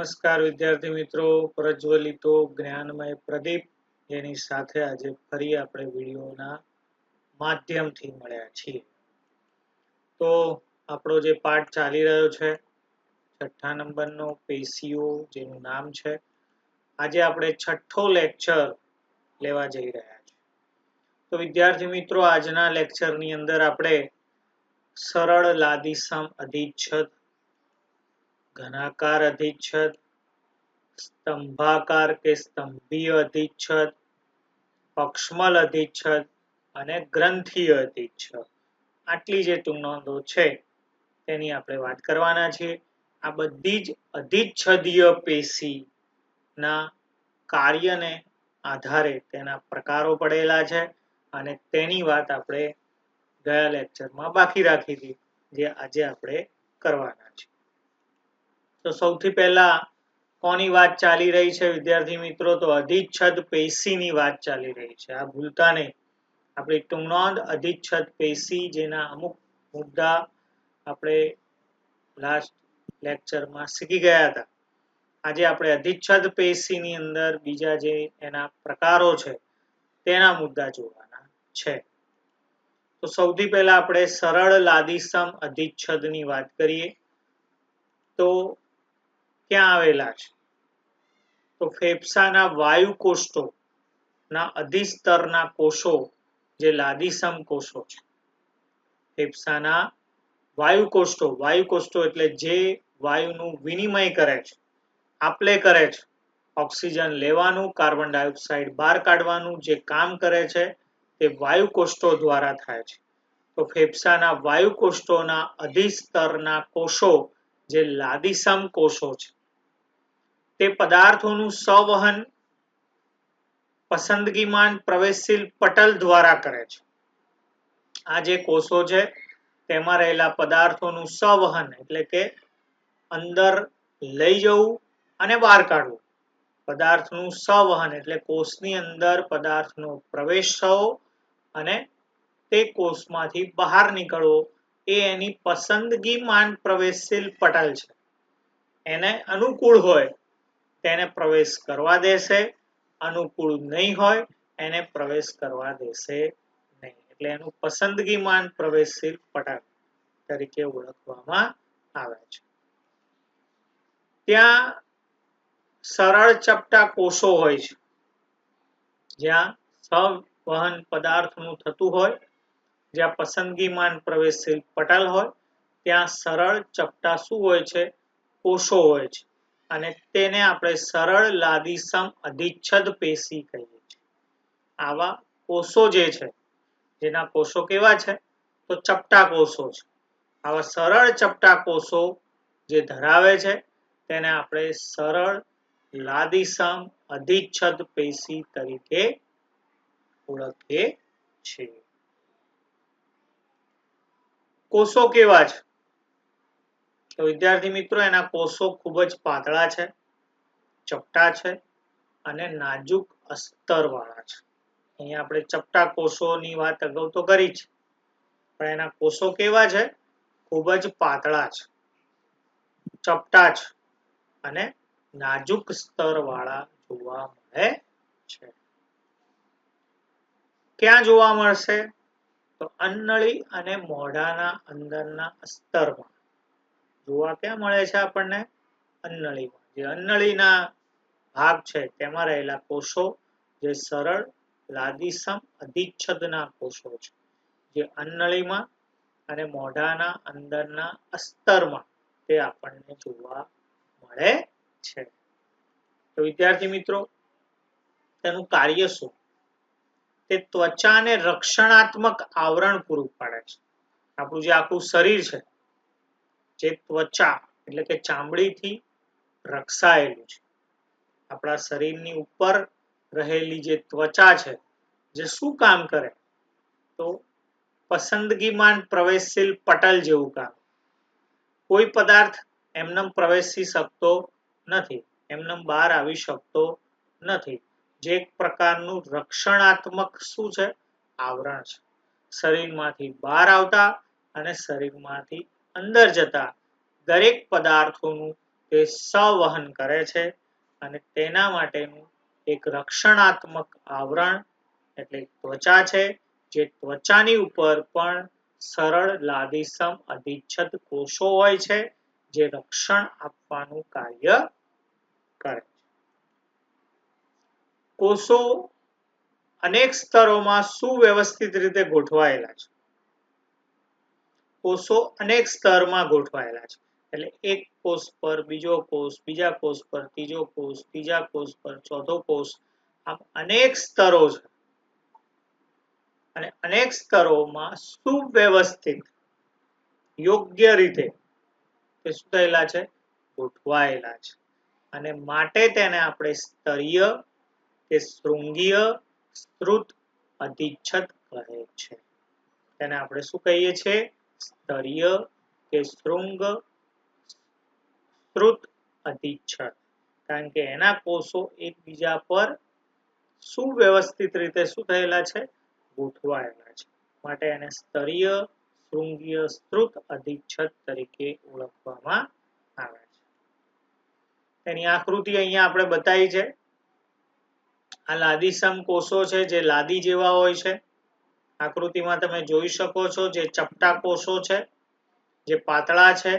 નમસ્કાર વિદ્યાર્થી મિત્રો, પ્રજ્વલિતો જ્ઞાનમય પ્રદીપ એની સાથે આજે ફરી આપણે વિડીયોના માધ્યમથી મળ્યા છીએ. તો આપણો જે પાઠ ચાલી રહ્યો છે 6ઠ્ઠા નંબરનો પેશીઓ, જેનું નામ છે, આજે આપણે 6ઠ્ઠો લેક્ચર લેવા જઈ રહ્યા છીએ. તો વિદ્યાર્થી મિત્રો, આજના લેક્ચરની અંદર આપણે સરળ લાદીસમ અધિચ્છદ, ઘનાકાર અધિચ્છદ, સ્તંભાકાર કે સ્તંભીય અધિચ્છદ, પક્ષમલ અધિચ્છદ અને ગ્રંથીય અધિચ્છદ, આટલી જે નોંધો છે તેની આપણે વાત કરવાના છીએ. આ બધી જ અધિચ્છદીય પેશીના કાર્યને આધારે તેના પ્રકારો પડેલા છે અને તેની વાત આપણે ગયા લેક્ચરમાં બાકી રાખી હતી, જે આજે આપણે કરવાના છે. તો સૌથી પહેલા કોની વાત ચાલી રહી છે વિદ્યાર્થી મિત્રો? તો અધિચ્છદ પેશીની વાત ચાલી રહી છે. આ ભૂલતા નહીં. આપણી ટૂંક નોંધ અધિચ્છદ પેશી, જેના અમુક મુદ્દા આપણે લાસ્ટ લેક્ચરમાં શીખી ગયા હતા. આજે આપણે અધિચ્છદ પેશીની અંદર બીજા જે એના પ્રકારો છે તેના મુદ્દા જોવાના છે. તો સૌથી પહેલા આપણે સરળ લાદીસમ અધિચ્છદની વાત કરીએ તો ક્યાં આવેલા છે? તો ફેફસાના વાયુકોષ્ઠોના અધિસ્તરના કોષો જે લાદીસમ કોષો છે. ફેફસાના વાયુકોષ્ઠો એટલે જે વાયુનું વિનિમય કરે છે, આપલે કરે છે, ઓક્સિજન લેવાનું, કાર્બન ડાયોક્સાઇડ બહાર કાઢવાનું જે કામ કરે છે તે વાયુકોષ્ઠો દ્વારા થાય છે. તો ફેફસાના વાયુકોષ્ઠોના અધિસ્તરના કોષો જે લાદીસમ કોષો છે, તે પદાર્થોનું સંવહન પસંદગીમાન પ્રવેશશીલ પટલ દ્વારા કરે છે. આ જે કોષો છે તેમાં રહેલા પદાર્થોનું સંવહન એટલે કે અંદર લઈ જવું અને બહાર કાઢવું. પદાર્થનું સંવહન એટલે કોષની અંદર પદાર્થનો પ્રવેશ થવો અને તે કોષમાંથી બહાર નીકળવો, એ એની પસંદગીમાન પ્રવેશશીલ પટલ છે. એને અનુકૂળ હોય તેને પ્રવેશ કરવા દેશે, અનુકૂળ નહીં હોય એને પ્રવેશ કરવા દેશે નહીં. એટલે એનું પસંદગીમાન પ્રવેશશીલ પટલ તરીકે ઓળખવામાં આવે છે. ત્યાં સરળ ચપટા કોષો હોય છે, જ્યાં સંવહન પદાર્થનું થતું હોય, જ્યાં પસંદગીમાન પ્રવેશશીલ પટલ હોય, ત્યાં સરળ ચપટા શું હોય છે? કોષો હોય છે. અને તેને આપણે સરળ લાદીસમ અધિચ્છદ પેશી કહીએ છીએ. આવા કોષો જે છે, જેના કોષો કેવા છે? તો ચપટા કોષો છે. આવા સરળ ચપટા કોષો જે ધરાવે છે તેને આપણે સરળ લાદીસમ અધિચ્છદ પેશી તરીકે ઓળખીએ છીએ. કોષો કેવા છે? તો વિદ્યાર્થી મિત્રો, એના કોષો ખૂબ જ પાતળા છે, ચપટા છે અને નાજુક અસ્તર વાળા છે. અહીંયા આપણે ચપટા કોષોની વાત અગાઉ તો કરી છે, પણ એના કોષો કેવા છે? ખૂબ જ પાતળા છે, ચપટા છે અને નાજુક સ્તર વાળા જોવા મળે છે. ક્યાં જોવા મળશે? તો અન્નળી અને મોઢાના અંદરના અસ્તરમાં જોવા ક્યાં મળે છે આપણને? અન્નળીમાં. જે અન્નળીના ભાગ છે તેમાં રહેલા કોષો જે સરળ લાદીસમ અધિચ્છદના કોષો છે, જે અન્નળીમાં અને મોઢાના અંદરના અસ્તરમાં તે આપણને જોવા મળે છે. તો વિદ્યાર્થી મિત્રો, તેનું કાર્ય શું? તે ત્વચાને રક્ષણાત્મક આવરણ પૂરું પાડે છે. આપણું જે આખું શરીર છે, જે ત્વચા એટલે કે ચામડીથી રક્ષાયેલું છે. આપણા શરીરની ઉપર રહેલી જે ત્વચા છે, જે શું કામ કરે? તો પસંદગીમાન પ્રવેશશીલ પટલ જેવું કામ. કોઈ પદાર્થ એમનેમ પ્રવેશી શકતો નથી, એમનેમ બહાર આવી શકતો નથી. જે એક પ્રકારનું રક્ષણાત્મક શું છે? આવરણ છે. શરીરમાંથી બહાર આવતા અને શરીરમાંથી અંદર જતા દરેક પદાર્થોનું તે તે સંવહન કરે છે અને તેના માટેનું એક રક્ષણાત્મક આવરણ એટલે ત્વચા છે, જે ત્વચાની ઉપર પણ સરળ લાદીસમ અધિચ્છદ કોષો હોય છે, જે રક્ષણ આપવાનું કાર્ય કરે છે. કોષો અનેક સ્તરોમાં સુવ્યવસ્થિત રીતે ગોઠવાયેલા છે. કોષો અનેક સ્તરમાં ગોઠવાયેલા છે. એટલે એક કોષ પર બીજો કોષ, બીજા કોષ પર ત્રીજો કોષ, ત્રીજા કોષ પર ચોથો કોષ, આમ અનેક સ્તરો છે અને અનેક સ્તરોમાં સુવ્યવસ્થિત યોગ્ય રીતે તે શું થયેલા છે? ગોઠવાયેલા છે. અને માટે તેને આપણે સ્તરીય કે શૃંગીય સ્ત્રુત અધિચ્છદ કહે છે. તેને આપણે શું કહીએ છીએ? સ્તરીય કે શૃંગ સ્ત્રુત અધિચ્છદ. કારણ કે એના કોષો એકબીજા પર સુવ્યવસ્થિત રીતે શું થયેલા છે? ગોઠવાયેલા છે. માટે એને સ્તરીય શૃંગીય સ્ત્રુત અધિચ્છદ તરીકે ઓળખવામાં આવે છે. તેની આકૃતિ અહીંયા આપણે બતાવી છે. આ લાદીસમ કોષો છે, જે લાદી જેવા હોય છે. આકૃતિમાં તમે જોઈ શકો છો, જે ચપટા કોષો છે, જે પાતળા છે,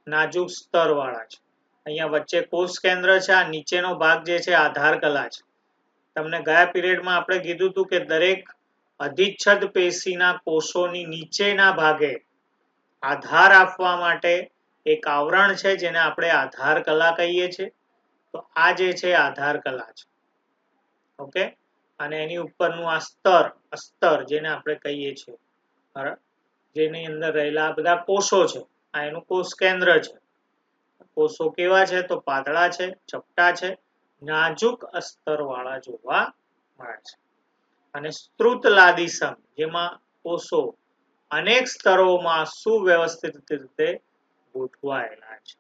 નાજુક સ્તર વાળા છે. અહીંયા વચ્ચે કોષ કેન્દ્ર છે. આ નીચેનો ભાગ જે છે આધાર કલા છે. તમને ગયા પીરિયડમાં આપણે કીધું હતું કે દરેક અધિચ્છદ પેશીના કોષોની નીચેના ભાગે આધાર આપવા માટે એક આવરણ છે, જેને આપણે આધાર કલા કહીએ છીએ. તો આ જે છે આધાર કલા છે. ઓકે, અને એની ઉપરનું આ અસ્તર જેને આપણે કહીએ છીએ, જેની અંદર રહેલા બધા કોષો છે, આ એનું કોષ કેન્દ્ર છે. કોષો કેવા છે? તો પાતળા છે, ચપટા છે, નાજુક અસ્તર વાળા જોવા મળે છે. અને સ્ત્રુત લાદીસમ, જેમાં કોષો અનેક સ્તરોમાં સુવ્યવસ્થિત રીતે ગોઠવાયેલા છે.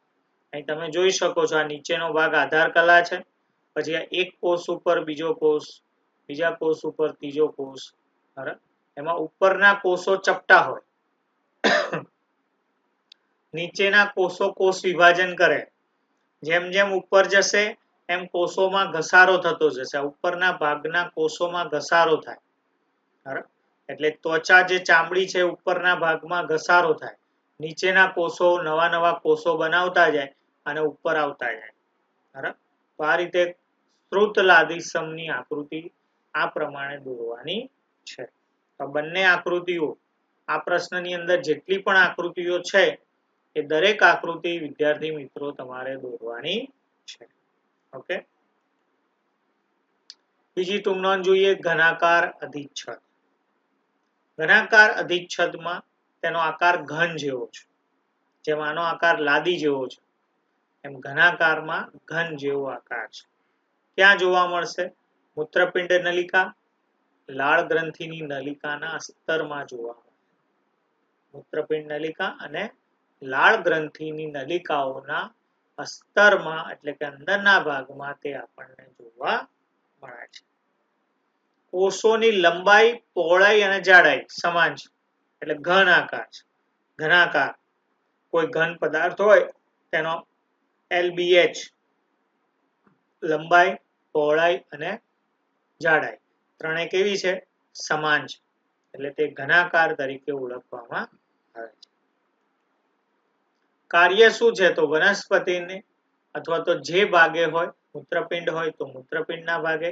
અહીં તમે જોઈ શકો છો, આ નીચેનો ભાગ આધાર કલા છે. પછી આ એક કોષ ઉપર બીજો કોષ, બીજા કોષ ઉપર ત્રીજો કોષ, બરાબર? એમાં ઉપરના કોષો ચપટા હોય, નીચેના કોષો કોષ વિભાજન કરે. જેમ જેમ ઉપર જશે એમ કોષોમાં ઘસારો થતો જશે. ઉપરના ભાગના કોષોમાં ઘસારો થાય, બરાબર? એટલે ત્વચા જે ચામડી છે ઉપરના ભાગમાં ઘસારો થાય, નીચેના કોષો નવા નવા કોષો બનાવતા જાય અને ઉપર આવતા જાય, બરાબર? તો આ રીતે સ્ત્રુત લાદીસમની આકૃતિ આ પ્રમાણે દોરવાની છે. તો બંને આકૃતિઓ, આ પ્રશ્નની અંદર જેટલી પણ આકૃતિઓ છે એ દરેક આકૃતિ વિદ્યાર્થી મિત્રો તમારે દોરવાની છે. ઓકે, બીજી ટૂંક નોંધ જોઈએ. ઘનાકાર અધિચ્છદ. ઘનાકાર અધિચ્છદમાં તેનો આકાર ઘન જેવો છે. જેમ આનો આકાર લાદી જેવો છે, એમ ઘનાકારમાં ઘન જેવો આકાર છે. ક્યાં જોવા મળશે? મૂત્રપિંડ નલિકા, લાળ ગ્રંથિની નલિકાના અસ્તરમાં જોવા મળે. મૂત્રપિંડ નલિકા અને લાળ ગ્રંથિની નલિકાઓના અસ્તરમાં એટલે કે અંદરના ભાગમાં તે આપણને જોવા મળે છે. કોષોની લંબાઈ, પહોળાઈ અને જાડાઈ સમાન છે, એટલે ઘન આકાર છે. ઘનાકાર, કોઈ ઘન પદાર્થ હોય તેનો LBH લંબાઈ, પહોળાઈ અને જાડાઈ ત્રણે કેવી છે? સમાન છે. એટલે તે ઘનાકાર તરીકે ઓળખવામાં આવે છે. કાર્ય શું છે? તો વનસ્પતિને અથવા તો જે ભાગે હોય, મૂત્રપિંડ હોય તો મૂત્રપિંડના ભાગે,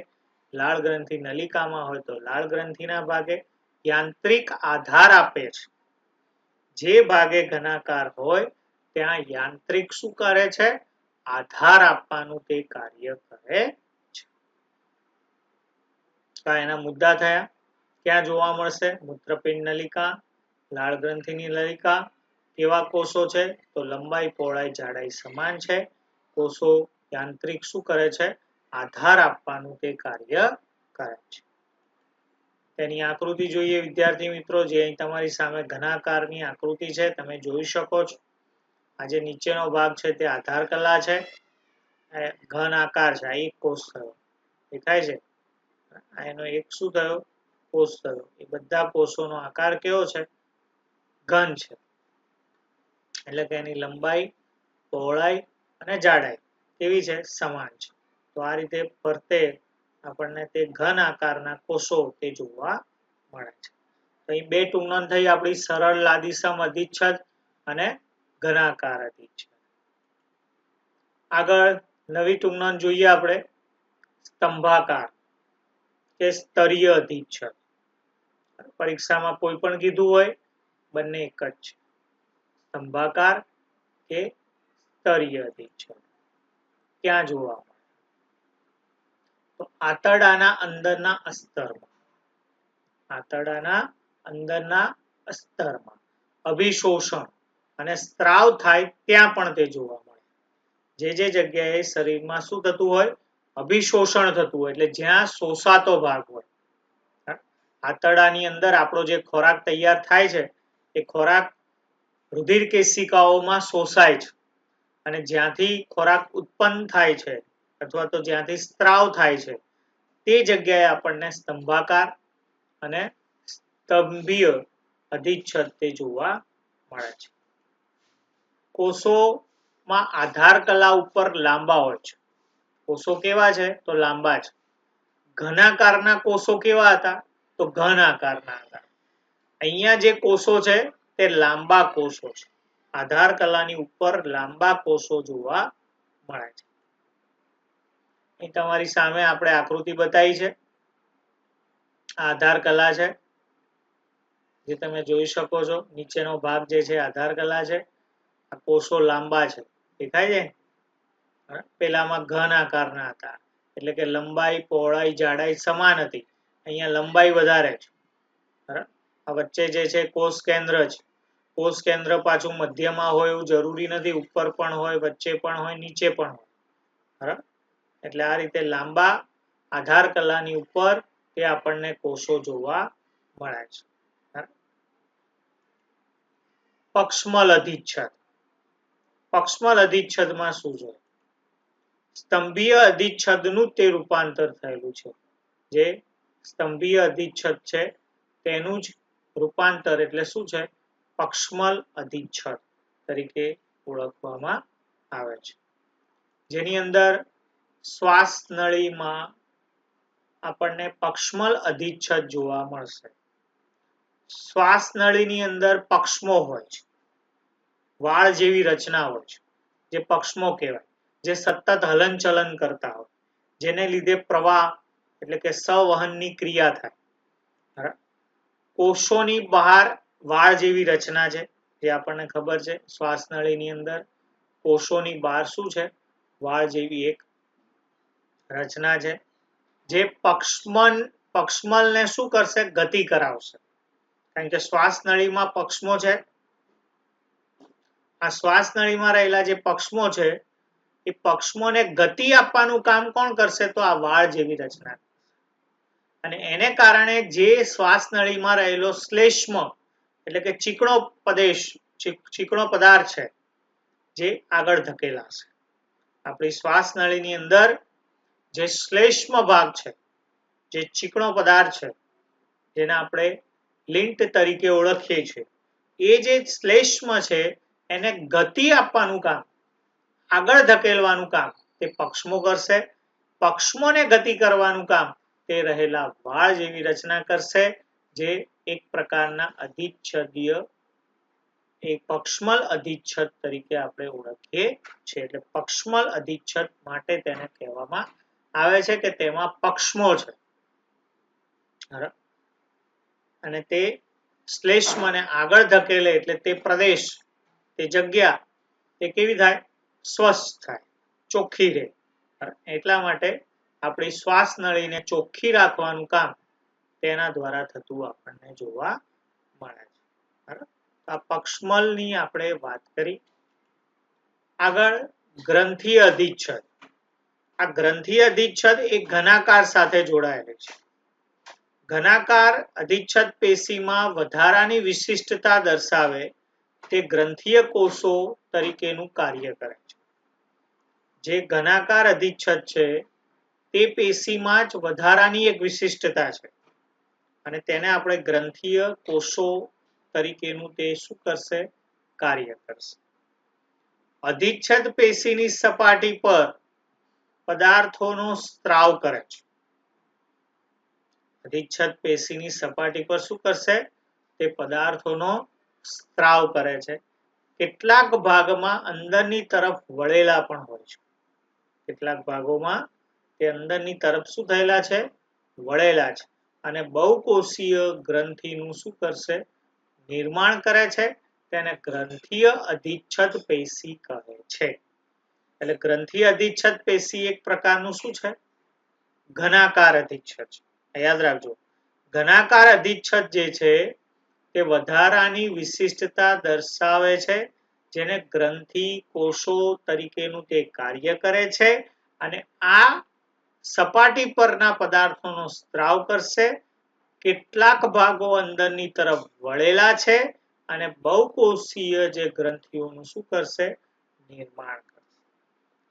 લાળ ગ્રંથિ નલિકામાં હોય તો લાળ ગ્રંથિના ભાગે યાંત્રિક આધાર આપે છે. જે ભાગે ઘનાકાર હોય ત્યાં યાંત્રિક શું કરે છે? આધાર આપવાનું તે કાર્ય કરે છે. તો એના મુદ્દા થયા. ક્યાં જોવા મળશે? મૂત્રપિંડ નલિકા, લાળ ગ્રંથિની નલિકા. કેવા કોષો છે? તો લંબાઈ, પહોળાઈ, જાડાઈ સમાન છે. કોષો યાંત્રિક શું કરે છે? આધાર આપવાનું તે કાર્ય કરે છે. તેની આકૃતિ જોઈએ વિદ્યાર્થી મિત્રો, જે અહીં તમારી સામે ઘનાકારની આકૃતિ છે, તમે જોઈ શકો છો. આ જે નીચેનો ભાગ છે તે આધાર કલા છે, ઘન આકાર છે. આ એક કોષ થયો, દેખાય છે? એનો એક શું થયો? કોષ થયો. એ બધા કોષોનો આકાર કેવો છે? ઘન છે. એટલે કે એની લંબાઈ, પહોળાઈ અને જાડાઈ કેવી છે? સમાન છે. તો આ રીતે ફરતે આપણને તે ઘન આકારના કોષો તે જોવા મળે છે. અહીં બે ટૂંકનોંધ થઈ આપણી સરળ લાદીસમ અધિચ્છદ અને ઘનાકાર અધિચ્છદ. આગળ નવી ટૂંકનોંધ જોઈએ આપણે સ્તંભાકાર કે સ્તરીય અધિચ્છદ. પરીક્ષામાં કોઈ પણ કીધું હોય બંને એક જ છે, સ્તંભાકાર કે સ્તરીય અધિચ્છદ. ક્યાં જોવા મળે? તો આંતરડાના અંદરના અસ્તરમાં, આંતરડાના અંદરના અસ્તરમાં અભિશોષણ અને સ્ત્રાવ થાય ત્યાં પણ તે જોવા મળે. જે જગ્યાએ શરીરમાં શું થતું હોય? અભિશોષણ થતું હોય, એટલે જ્યાં શોષાતો ભાગ હોય. આંતરડાની અંદર આપણો જે ખોરાક તૈયાર થાય છે એ ખોરાક રુધિર કેશિકાઓમાં શોષાય છે અને જ્યાંથી ખોરાક ઉત્પન્ન થાય છે અથવા તો જ્યાંથી સ્ત્રાવ થાય છે તે જગ્યાએ આપણને સ્તંભાકાર અને સ્તંભીય અધિચ્છદ તે જોવા મળે છે. કોષોમાં આધાર કલા ઉપર લાંબા હોય છે. કોષો કેવા છે? તો લાંબા છે. ઘનાકારના કોષો કેવા હતા? તો ઘન આકારના હતા. અહીંયા જે કોષો છે તે લાંબા કોષો છે. આધાર કલાની ઉપર લાંબા કોષો જોવા મળે છે. અહીં તમારી સામે આપણે આકૃતિ બતાવી છે. આધાર કલા છે જે તમે જોઈ શકો છો. નીચેનો ભાગ જે છે આધાર કલા છે. આ કોષો લાંબા છે, દેખાય છે. પેલામાં ઘન આકારના હતા, એટલે કે લંબાઈ, પહોળાઈ, જાડાઈ સમાન હતી. અહીંયા લંબાઈ વધારે છે. આ વચ્ચે જે છે કોષ કેન્દ્ર છે. કોષ કેન્દ્ર પાછું મધ્યમાં હોય એવું જરૂરી નથી, ઉપર પણ હોય, વચ્ચે પણ હોય, નીચે પણ હોય. બરાબર? એટલે આ રીતે લાંબા આધાર કલાની ઉપર તે આપણને કોષો જોવા મળે છે. પક્ષમલ અધિચ્છદ. પક્ષમલ અધિચ્છદમાં શું છે? સ્તંભીય અધિચ્છદનું તે રૂપાંતર થયેલું છે. જે સ્તંભીય અધિચ્છદ છે તેનું જ રૂપાંતર એટલે શું છે? પક્ષમલ અધિચ્છદ તરીકે ઓળખવામાં આવે છે. જેની અંદર શ્વાસ નળીમાં આપણને પક્ષમલ અધિચ્છદ જોવા મળશે. શ્વાસ નળીની અંદર પક્ષમો હોય છે, વાળ જેવી રચના હોય છે, જે પક્ષમો કહેવાય, જે સતત હલનચલન કરતા હોય, જેને લીધે પ્રવાહ એટલે કે સંવહનની ક્રિયા થાય. કોષોની બહાર વાળ જેવી રચના છે, જે આપણને ખબર છે. શ્વાસ નળીની અંદર કોષોની બહાર શું છે? વાળ જેવી એક રચના છે, જે પક્ષમલને શું કરશે? ગતિ કરાવશે. કારણ કે શ્વાસ નળીમાં પક્ષમો છે. આ શ્વાસ નળીમાં રહેલા જે પક્ષમો છે એ પક્ષમોને ગતિ આપવાનું કામ કોણ કરશે? તો આ વાળ જેવી રચના. અને એને કારણે જે શ્વાસ નળીમાં રહેલો શ્લેષ્મ એટલે કે ચીકણો પ્રદેશ, ચીકણો પદાર્થ છે, જે આગળ ધકેલાશે. આપણી શ્વાસ નળીની અંદર જે શ્લેષ્મ ભાગ છે, જે ચીકણો પદાર્થ છે, જેને આપણે લિન્ટ તરીકે ઓળખીએ છીએ, એ જે શ્લેષ્મ છે એને ગતિ આપવાનું કામ, આગળ ધકેલવાનું કામ તે પક્ષમો કરશે. પક્ષમોને ગતિ કરવાનું કામ તે રહેલા વાળ જેવી રચના કરશે, જે એક પ્રકારના અધિચ્છદીય એક પક્ષમલ અધિચ્છદ તરીકે આપણે ઓળખીએ છીએ. એટલે પક્ષમલ અધિચ્છદ માટે તેને કહેવામાં આવે છે કે તેમાં પક્ષમો છે. અને તે શ્લેષ્મને આગળ ધકેલે એટલે તે પ્રદેશ, તે જગ્યા તે કેવી થાય? સ્વસ્થ થાય, ચોખ્ખી રહે. એટલા માટે આપણી શ્વાસ નળીને ચોખ્ખી રાખવાનું કામ તેના દ્વારા થતું આપણને જોવા મળે છે. આ પક્ષમલની આપણે વાત કરી. આગળ ગ્રંથિ અધિચ્છદ. આ ગ્રંથિ અધિચ્છદ એક ઘનાકાર સાથે જોડાયેલું છે. ઘનાકાર અધિચ્છદ પેશીમાં વધારાની વિશિષ્ટતા દર્શાવે તે ગ્રંથીય કોષો તરીકેનું કાર્ય કરે છે. જે ઘનાકાર અધિચ્છદ છે તે પેશીમાં જ વધારાની એક વિશિષ્ટતા છે અને તેને આપણે ગ્રંથીય કોષો તરીકેનું તે શું કરશે? કાર્ય કરશે. અધિચ્છદ પેશીની સપાટી પર પદાર્થોનો સ્ત્રાવ કરે છે. અધિચ્છદ પેશીની સપાટી પર શું કરશે? તે પદાર્થોનો સ્ત્રાવ કરે છે. કેટલાક ભાગમાં અંદરની તરફ વળેલા પણ હોય છે. કેટલાક ભાગોમાં તે અંદરની તરફ શું થયેલા છે? વળેલા છે. અને બહુકોષીય ગ્રંથિનું શું કરશે? નિર્માણ કરે છે. તેને ગ્રંથીય અધિચ્છદ પેશી કહે છે. એટલે ગ્રંથીય અધિચ્છદ પેશી એક પ્રકારનું શું છે? ઘનાકાર અધિચ્છદ છે. યાદ રાખજો, ઘનાકાર અધિચ્છદ જે છે તે વધારાની વિશિષ્ટતા દર્શાવે છે, જેને ગ્રંથિ કોષો તરીકેનું તે કાર્ય કરે છે અને આ સપાટી પરના પદાર્થોનો સ્ત્રાવ કરશે. કેટલાક ભાગો અંદરની તરફ વળેલા છે અને બહુકોષીય જે ગ્રંથિઓનું શું કરશે? નિર્માણ કરશે.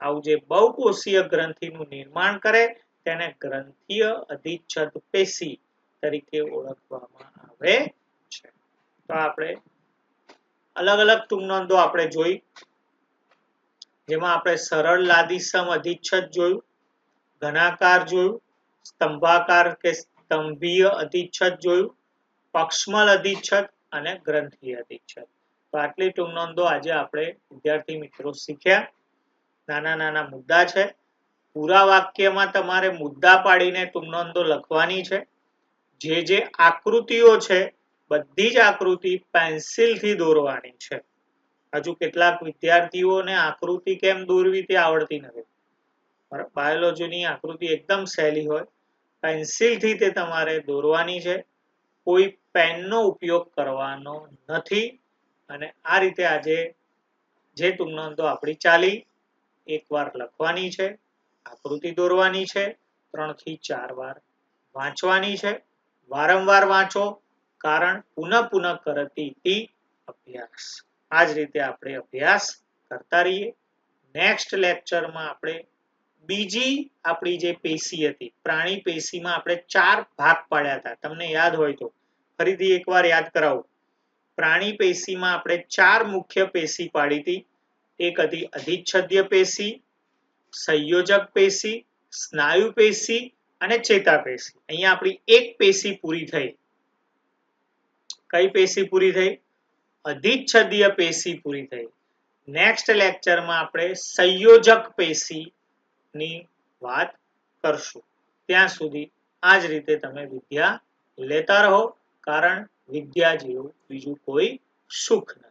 આવું જે બહુકોષીય ગ્રંથિનું નિર્માણ કરે તેને ગ્રંથીય અધિચ્છદ પેશી તરીકે ઓળખવામાં આવે છે. તો આપણે અલગ અલગ ટૂંકનોંધો આપણે જોઈ, જેમાં આપણે સરળ લાદીસમ અધિચ્છદ જોયું, ઘનાકાર જોયું, સ્તંભાકાર કે સ્તંભીય અધિચ્છદ જોયું, પક્ષમલ અધિચ્છદ અને ગ્રંથીય અધિચ્છદ. તો આટલી ટૂંકનોંધો આજે આપણે વિદ્યાર્થી મિત્રો શીખ્યા. નાના નાના મુદ્દા છે. પૂરા વાક્યમાં તમારે મુદ્દા પાડીને ટૂંકનોંધો લખવાની છે. જે આકૃતિઓ છે બધી જ આકૃતિ પેન્સિલથી દોરવાની છે. હજુ કેટલાક વિદ્યાર્થીઓને આકૃતિ કેમ દોરવી તે આવડતી નથી. બાયોલોજીની આકૃતિ એકદમ સહેલી હોય, પેન્સિલથી તે તમારે દોરવાની છે. કોઈ પેનનો ઉપયોગ કરવાનો નથી. અને આ રીતે આજે જે ટૂંકનોંધો આપણી ચાલી, એકવાર લખવાની છે, આકૃતિ દોરવાની છે, 3 થી 4 વાર વાંચવાની છે. વારંવાર વાંચો, કારણ પુનઃ કરતી અભ્યાસ. આ જ રીતે આપણે અભ્યાસ કરતા રહીએ. નેક્સ્ટ લેક્ચરમાં આપણે બીજી આપણી જે પેશી હતી, પ્રાણી પેશીમાં આપણે 4 ભાગ પાડ્યા હતા. તમને યાદ હોય તો ફરીથી એકવાર યાદ કરાવું. પ્રાણી પેશીમાં આપણે 4 મુખ્ય પેશી પાડી હતી. એક હતી અધિચ્છદીય પેશી, સંયોજક પેશી, સ્નાયુ પેશી અને ચેતાપેશી. અહીંયા આપણી એક પેશી પૂરી થઈ. કઈ પેશી પૂરી થઈ? અધિચ્છદીય પેશી પૂરી થઈ. નેક્સ્ટ લેક્ચરમાં આપણે સંયોજક પેશીની વાત કરશું. ત્યાં સુધી આ જ રીતે તમે વિદ્યા લેતા રહો, કારણ વિદ્યા જેવું બીજું કોઈ સુખ નથી.